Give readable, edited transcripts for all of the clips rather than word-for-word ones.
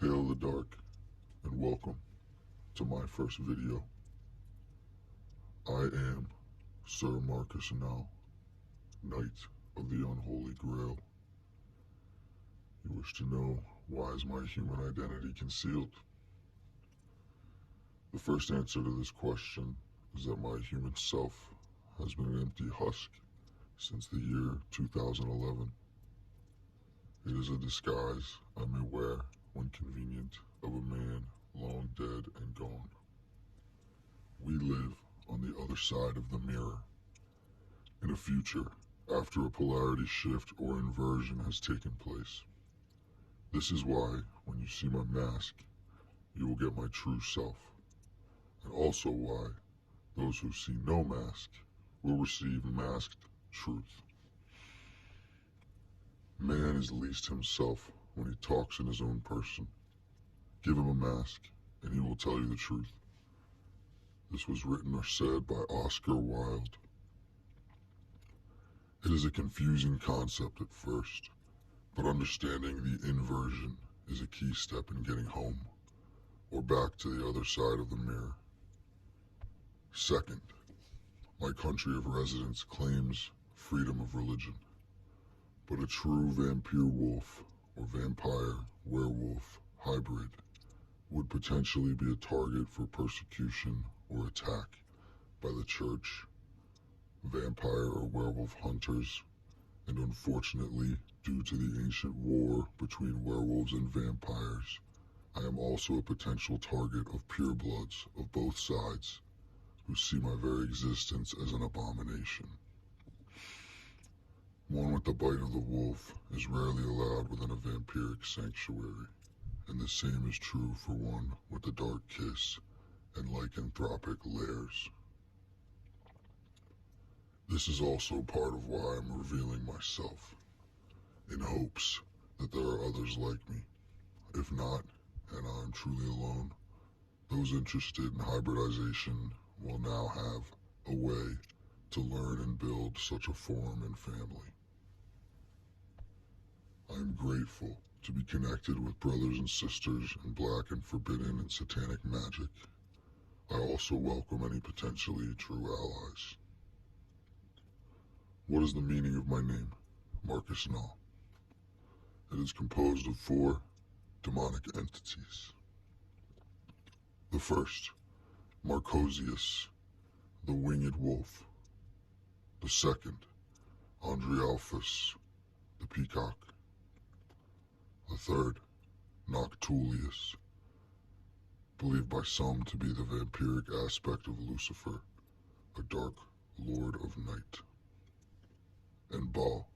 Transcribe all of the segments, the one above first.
Hail the dark, and welcome to my first video. I am Sir Marchus Naal, Knight of the Unholy Grail. You wish to know, why is my human identity concealed? The first answer to this question is that my human self has been an empty husk since the year 2011. It is a disguise I may wear when convenient of a man long dead and gone. We live on the other side of the mirror, in a future after a polarity shift or inversion has taken place. This is why, when you see my mask, you will get my true self, and also why those who see no mask will receive masked truth. Man is least himself when he talks in his own person. Give him a mask, and he will tell you the truth. This was written or said by Oscar Wilde. It is a confusing concept at first, but understanding the inversion is a key step in getting home, or back to the other side of the mirror. Second, my country of residence claims freedom of religion, but a true vampire wolf or vampire werewolf hybrid would potentially be a target for persecution or attack by the church, vampire or werewolf hunters, and unfortunately, due to the ancient war between werewolves and vampires, I am also a potential target of purebloods of both sides, who see my very existence as an abomination. One with the bite of the wolf is rarely allowed within a vampiric sanctuary, and the same is true for one with the dark kiss and lycanthropic lairs. This is also part of why I'm revealing myself, in hopes that there are others like me. If not, and I am truly alone, those interested in hybridization will now have a way to learn and build such a form and family. I am grateful to be connected with brothers and sisters in black and forbidden and satanic magic. I also welcome any potentially true allies. What is the meaning of my name, Marchus Naal? It is composed of 4 demonic entities. The first, Marcosius, the winged wolf. The second, Andrialphus, the peacock. The third, Noctulius, believed by some to be the vampiric aspect of Lucifer, a dark lord of night. And Baal,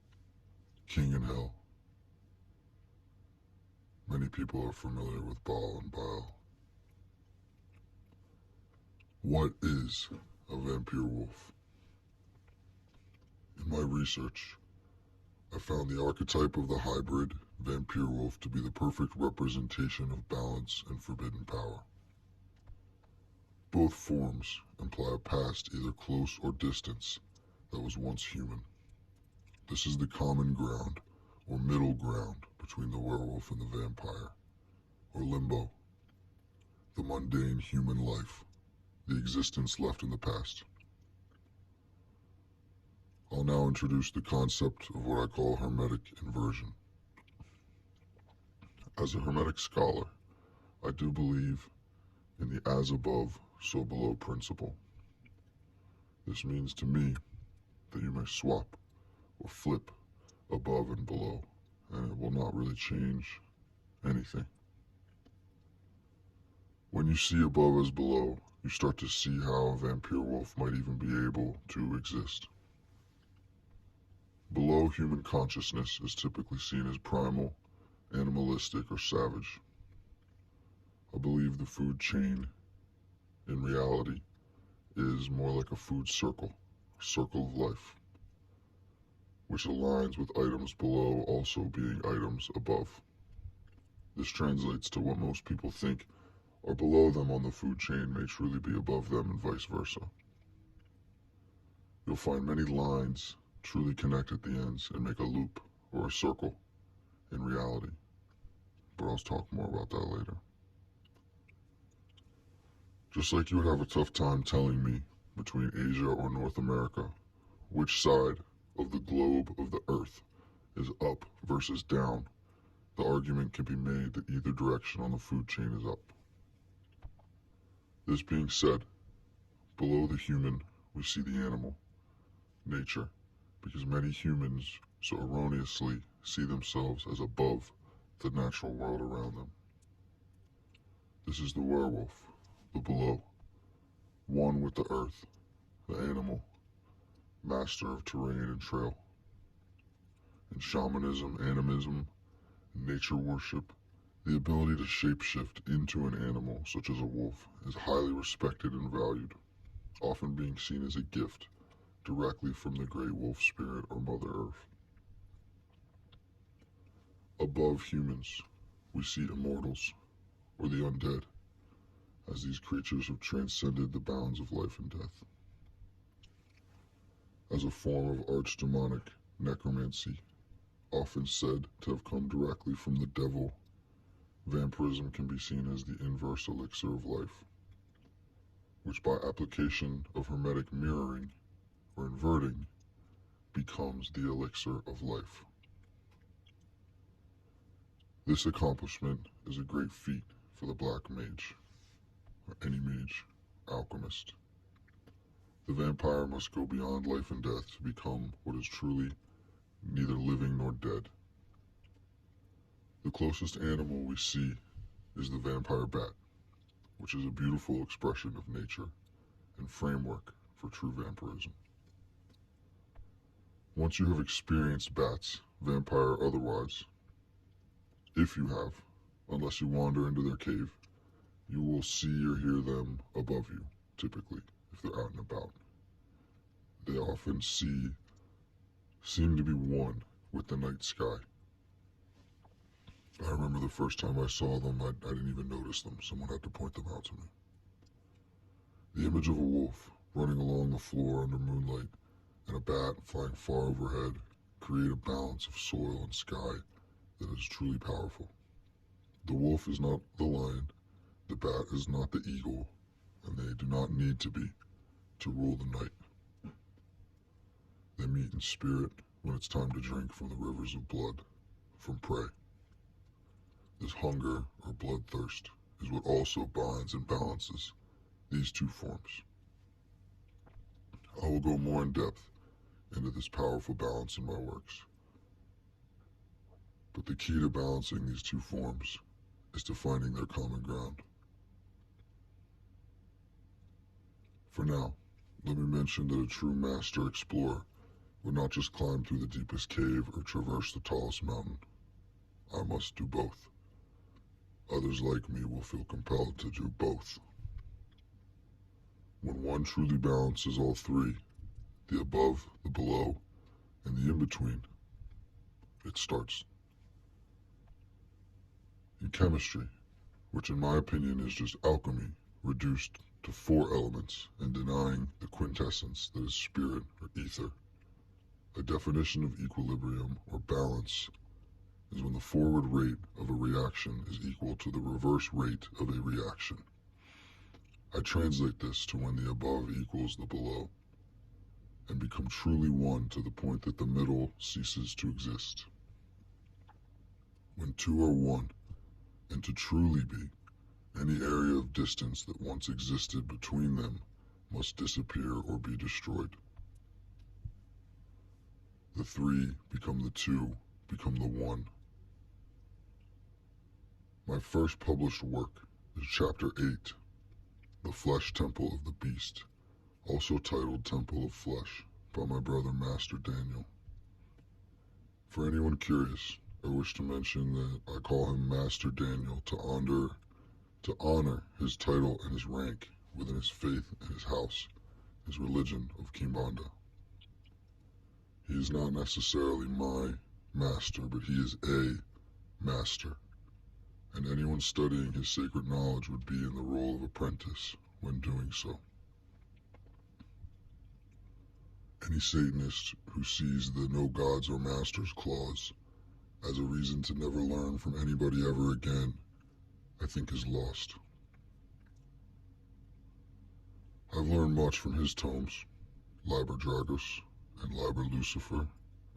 king in hell. Many people are familiar with Baal and Baal. What is a vampire wolf? In my research, I found the archetype of the hybrid vampire wolf to be the perfect representation of balance and forbidden power. Both forms imply a past either close or distance that was once human. This is the common ground or middle ground between the werewolf and the vampire, or limbo, the mundane human life, the existence left in the past. I'll now introduce the concept of what I call hermetic inversion. As a hermetic scholar, I do believe in the as above, so below principle. This means to me that you may swap or flip above and below, and it will not really change anything. When you see above as below, you start to see how a vampire wolf might even be able to exist. Below human consciousness is typically seen as primal, animalistic, or savage. I believe the food chain, in reality, is more like a food circle, a circle of life, which aligns with items below also being items above. This translates to what most people think are below them on the food chain may truly be above them, and vice versa. You'll find many lines truly connect at the ends and make a loop or a circle in reality, but I'll I'll talk more about that later. Just like you would have a tough time telling me between Asia or North America which side of the globe of the earth is up versus down, the argument can be made that either direction on the food chain is up. This being said, below the human we see the animal, nature, because many humans so erroneously see themselves as above the natural world around them. This is the werewolf, the below, one with the earth, the animal, master of terrain and trail. In shamanism, animism, nature worship, the ability to shapeshift into an animal, such as a wolf, is highly respected and valued, often being seen as a gift directly from the great wolf spirit or Mother Earth. Above humans, we see immortals, or the undead, as these creatures have transcended the bounds of life and death. As a form of archdemonic necromancy, often said to have come directly from the devil, vampirism can be seen as the inverse elixir of life, which by application of hermetic mirroring or inverting becomes the elixir of life. This accomplishment is a great feat for the black mage, or any mage, alchemist. The vampire must go beyond life and death to become what is truly neither living nor dead. The closest animal we see is the vampire bat, which is a beautiful expression of nature and framework for true vampirism. Once you have experienced bats, vampire or otherwise, if you have, unless you wander into their cave, you will see or hear them above you, typically, if they're out and about. They often seem to be one with the night sky. I remember the first time I saw them, I didn't even notice them. Someone had to point them out to me. The image of a wolf running along the floor under moonlight and a bat flying far overhead create a balance of soil and sky that is truly powerful. The wolf is not the lion, the bat is not the eagle, and they do not need to be to rule the night. They meet in spirit when it's time to drink from the rivers of blood, from prey. This hunger or bloodthirst is what also binds and balances these two forms. I will go more in depth into this powerful balance in my works. But the key to balancing these two forms is to finding their common ground. For now, let me mention that a true master explorer would not just climb through the deepest cave or traverse the tallest mountain. I must do both. Others like me will feel compelled to do both. When one truly balances all three, the above, the below, and the in-between, it starts. In chemistry, which in my opinion is just alchemy reduced to 4 elements and denying the quintessence that is spirit or ether, a definition of equilibrium or balance is when the forward rate of a reaction is equal to the reverse rate of a reaction. I translate this to when the above equals the below, and become truly one to the point that the middle ceases to exist. When two are one, and to truly be, any area of distance that once existed between them must disappear or be destroyed. The three become the two, become the one. My first published work is Chapter 8, The Fleshtemple of the Beast, also titled Temple of Flesh, by my brother Master Daniel. For anyone curious, I wish to mention that I call him Master Daniel to honor his title and his rank within his faith and his house, his religion of Kimbanda. He is not necessarily my master, but he is a master, and anyone studying his sacred knowledge would be in the role of apprentice when doing so. Any Satanist who sees the no gods or masters clause as a reason to never learn from anybody ever again, I think is lost. I've learned much from his tomes, Liber Dragos and Liber Lucifer,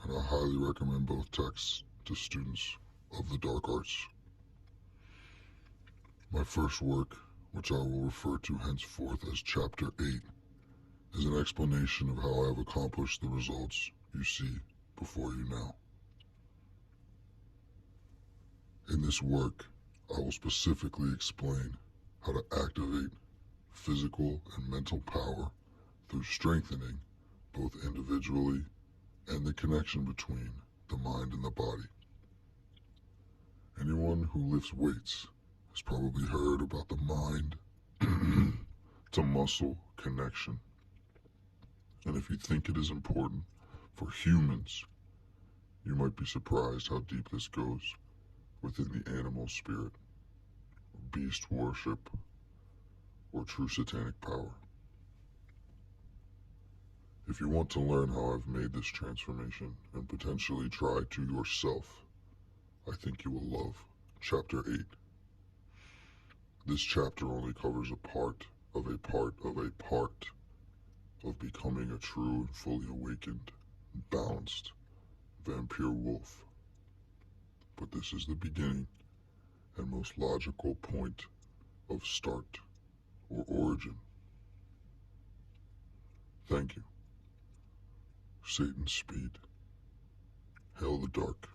and I highly recommend both texts to students of the dark arts. My first work, which I will refer to henceforth as Chapter 8, is an explanation of how I have accomplished the results you see before you now. In this work, I will specifically explain how to activate physical and mental power through strengthening both individually and the connection between the mind and the body. Anyone who lifts weights has probably heard about the mind to muscle connection. And if you think it is important for humans, you might be surprised how deep this goes within the animal spirit, beast worship, or true satanic power. If you want to learn how I've made this transformation and potentially try to yourself, I think you will love Chapter 8. This chapter only covers a part of a part of a part of becoming a true and fully awakened, balanced vampire wolf. But this is the beginning and most logical point of start or origin. Thank you. Satan's speed. Hail the dark.